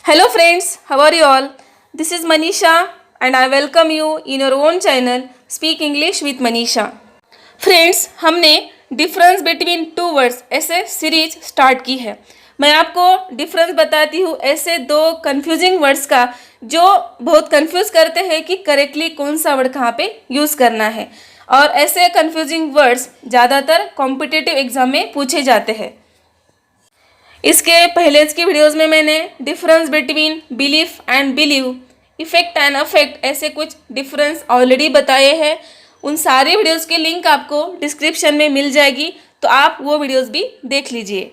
Hello friends, how are you all? This is Manisha and I welcome you in your own channel Speak English with Manisha. Friends, हमने difference between two words ऐसे series start की है। मैं आपको difference बताती हूँ ऐसे दो कंफ्यूजिंग वर्ड्स का जो बहुत कंफ्यूज करते हैं कि करेक्टली कौन सा वर्ड कहाँ पे यूज़ करना है, और ऐसे कंफ्यूजिंग वर्ड्स ज़्यादातर कॉम्पिटिटिव एग्जाम में पूछे जाते हैं। इसके पहले की वीडियोस में मैंने difference between belief and believe, effect and affect ऐसे कुछ डिफरेंस ऑलरेडी बताए हैं। उन सारे वीडियोस की लिंक आपको डिस्क्रिप्शन में मिल जाएगी, तो आप वो वीडियोस भी देख लीजिए।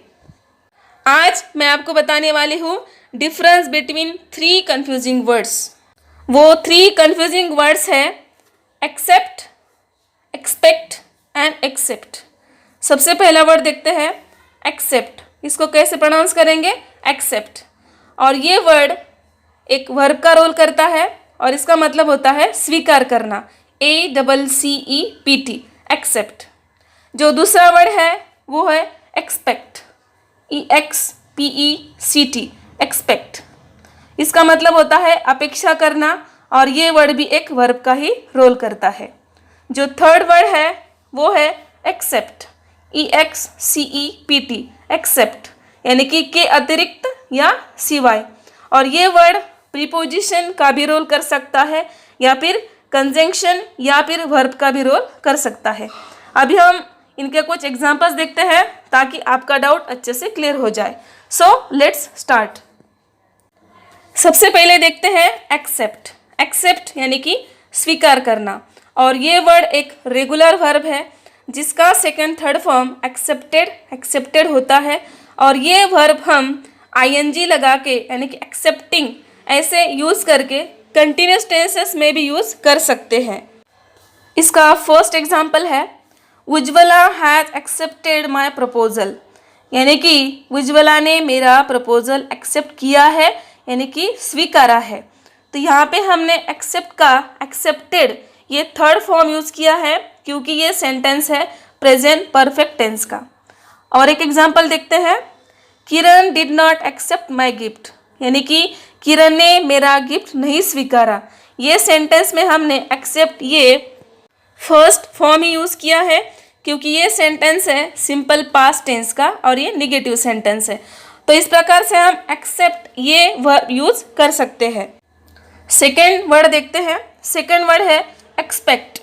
आज मैं आपको बताने वाली हूँ difference between three confusing words. वो थ्री कंफ्यूजिंग वर्ड्स है एक्सेप्ट, एक्सपेक्ट एंड एक्सेप्ट। सबसे पहला वर्ड देखते हैं एक्सेप्ट। इसको कैसे प्रोनाउंस करेंगे? एक्सेप्ट। और ये वर्ड एक वर्ब का रोल करता है और इसका मतलब होता है स्वीकार करना, ACCEPT, एक्सेप्ट। जो दूसरा वर्ड है वो है एक्सपेक्ट, EXPECT, एक्सपेक्ट। इसका मतलब होता है अपेक्षा करना और ये वर्ड भी एक वर्ब का ही रोल करता है। जो थर्ड वर्ड है वो है एक्सेप्ट, EXCEPT, एक्सेप्ट, यानी कि के अतिरिक्त या सिवाय। और ये वर्ड प्रीपोजिशन का भी रोल कर सकता है या फिर कंजंक्शन या फिर वर्ब का भी रोल कर सकता है। अभी हम इनके कुछ एग्जांपल्स देखते हैं ताकि आपका डाउट अच्छे से क्लियर हो जाए। So let's start. सबसे पहले देखते हैं एक्सेप्ट। एक्सेप्ट यानी कि स्वीकार करना, और ये वर्ड एक रेगुलर वर्ब है जिसका सेकंड थर्ड फॉर्म एक्सेप्टेड होता है। और ये वर्ब हम ING लगा के यानी कि एक्सेप्टिंग ऐसे यूज़ करके कंटिन्यूस टेंसेस में भी यूज़ कर सकते हैं। इसका फर्स्ट एग्जांपल है Ujjwala has accepted my proposal, यानी कि उज्ज्वला ने मेरा प्रपोजल एक्सेप्ट किया है यानी कि स्वीकारा है। तो यहाँ पे हमने एक्सेप्ट का एक्सेप्टेड ये थर्ड फॉर्म यूज़ किया है क्योंकि ये सेंटेंस है प्रेजेंट परफेक्ट टेंस का। और एक एग्जांपल देखते हैं, Kiran did not accept my gift, यानी कि किरण ने मेरा गिफ्ट नहीं स्वीकारा। ये सेंटेंस में हमने एक्सेप्ट ये फर्स्ट फॉर्म ही यूज़ किया है क्योंकि ये सेंटेंस है सिंपल पास्ट टेंस का और ये निगेटिव सेंटेंस है। तो इस प्रकार से हम एक्सेप्ट ये वर्ब यूज़ कर सकते हैं। सेकेंड वर्ड देखते हैं। सेकेंड वर्ड है एक्सपेक्ट।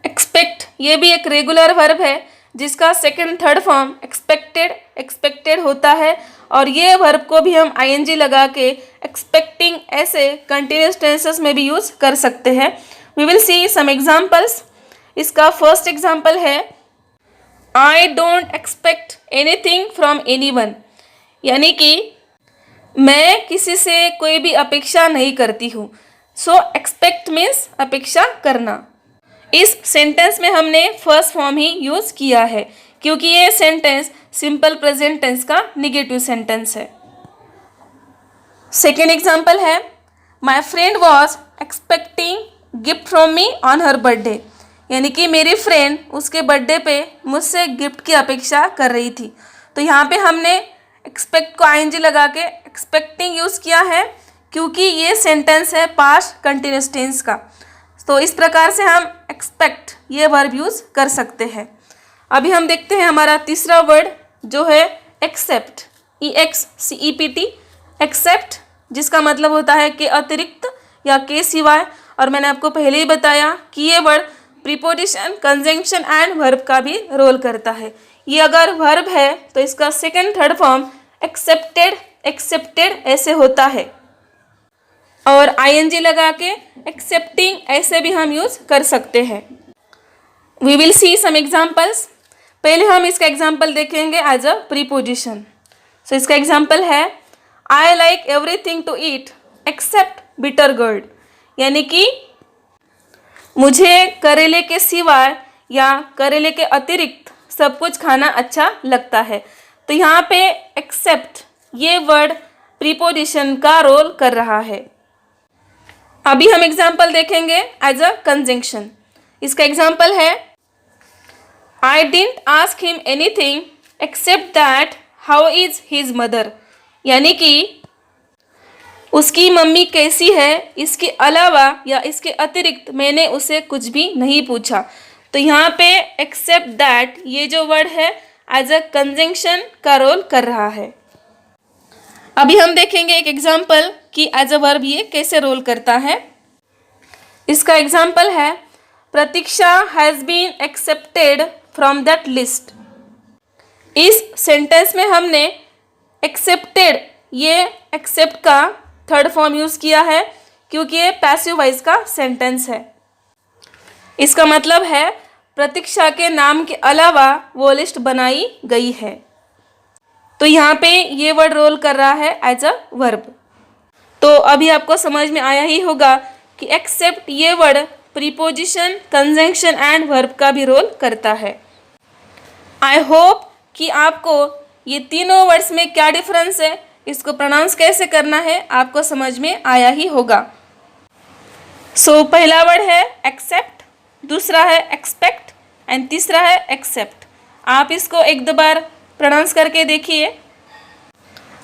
एक्सपेक्ट ये भी एक रेगुलर वर्ब है जिसका सेकंड थर्ड फॉर्म एक्सपेक्टेड होता है, और ये वर्ब को भी हम ING लगा के एक्सपेक्टिंग ऐसे कंटिन्यूस टेंसेस में भी यूज़ कर सकते हैं। We will see some examples. इसका फर्स्ट एग्जांपल है I don't expect anything from anyone, यानी कि मैं किसी से कोई भी अपेक्षा नहीं करती हूँ। सो एक्सपेक्ट मीन्स अपेक्षा करना। इस सेंटेंस में हमने फर्स्ट फॉर्म ही यूज़ किया है क्योंकि ये सेंटेंस सिंपल प्रेजेंट टेंस का निगेटिव सेंटेंस है। सेकेंड एग्जांपल है my friend was expecting gift from me on her birthday, यानी कि मेरी फ्रेंड उसके बर्थडे पे मुझसे गिफ्ट की अपेक्षा कर रही थी। तो यहाँ पे हमने एक्सपेक्ट को ING लगा के एक्सपेक्टिंग यूज़ किया है क्योंकि ये सेंटेंस है पास्ट कंटिन्यूस टेंस का। तो इस प्रकार से हम एक्सपेक्ट ये वर्ब यूज़ कर सकते हैं। अभी हम देखते हैं हमारा तीसरा वर्ड जो है एक्सेप्ट, EXCEPT, एक्सेप्ट, जिसका मतलब होता है के अतिरिक्त या के सिवाय। और मैंने आपको पहले ही बताया कि ये word preposition, conjunction and verb का भी रोल करता है। ये अगर वर्ब है तो इसका सेकंड थर्ड फॉर्म एक्सेप्टेड ऐसे होता है, और ING लगा के एक्सेप्टिंग ऐसे भी हम यूज़ कर सकते हैं। We will see some examples. पहले हम इसका एग्जांपल देखेंगे एज अ प्रीपोजिशन। सो इसका एग्जांपल है I like everything to eat except bitter gourd, यानी कि मुझे करेले के सिवाय या करेले के अतिरिक्त सब कुछ खाना अच्छा लगता है। तो यहाँ पे एक्सेप्ट ये वर्ड प्रीपोजिशन का रोल कर रहा है। अभी हम एग्जाम्पल देखेंगे एज अ कंजंक्शन। इसका एग्जाम्पल है I didn't ask him anything accept that how is his mother, यानी कि उसकी मम्मी कैसी है, इसके अलावा या इसके अतिरिक्त मैंने उसे कुछ भी नहीं पूछा। तो यहाँ पे एक्सेप्ट दैट ये जो वर्ड है एज अ कंजंक्शन का रोल कर रहा है। अभी हम देखेंगे एक एग्जाम्पल कि एज अ वर्ब ये कैसे रोल करता है। इसका एग्जाम्पल है Pratiksha has been excepted from that list. इस सेंटेंस में हमने एक्सेप्टेड ये एक्सेप्ट का थर्ड फॉर्म यूज़ किया है क्योंकि ये पैसिव वॉइस का सेंटेंस है। इसका मतलब है प्रतीक्षा के नाम के अलावा वो लिस्ट बनाई गई है। तो यहाँ पे ये वर्ड रोल कर रहा है एज अ वर्ब। तो अभी आपको समझ में आया ही होगा कि एक्सेप्ट ये word preposition, conjunction and verb का भी रोल करता है। आई होप कि आपको ये तीनों वर्ड्स में क्या डिफरेंस है, इसको प्रोनाउंस कैसे करना है, आपको समझ में आया ही होगा। सो पहला वर्ड है एक्सेप्ट, दूसरा है एक्सपेक्ट एंड तीसरा है एक्सेप्ट। आप इसको एक दो बार प्रोनाउंस करके देखिए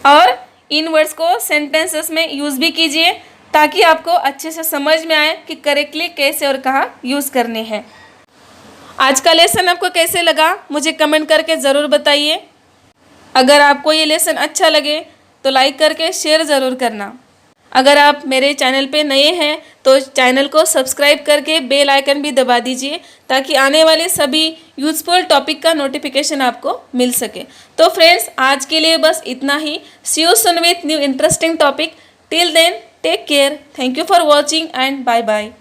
और इन वर्ड्स को सेंटेंसेस में यूज़ भी कीजिए ताकि आपको अच्छे से समझ में आए कि करेक्टली कैसे और कहाँ यूज़ करने हैं। आज का लेसन आपको कैसे लगा मुझे कमेंट करके ज़रूर बताइए। अगर आपको ये लेसन अच्छा लगे तो लाइक करके शेयर ज़रूर करना। अगर आप मेरे चैनल पे नए हैं तो चैनल को सब्सक्राइब करके बेल आइकन भी दबा दीजिए ताकि आने वाले सभी यूज़फुल टॉपिक का नोटिफिकेशन आपको मिल सके। तो फ्रेंड्स आज के लिए बस इतना ही। See you soon with new interesting topic. Till then take care. Thank you for watching and bye bye.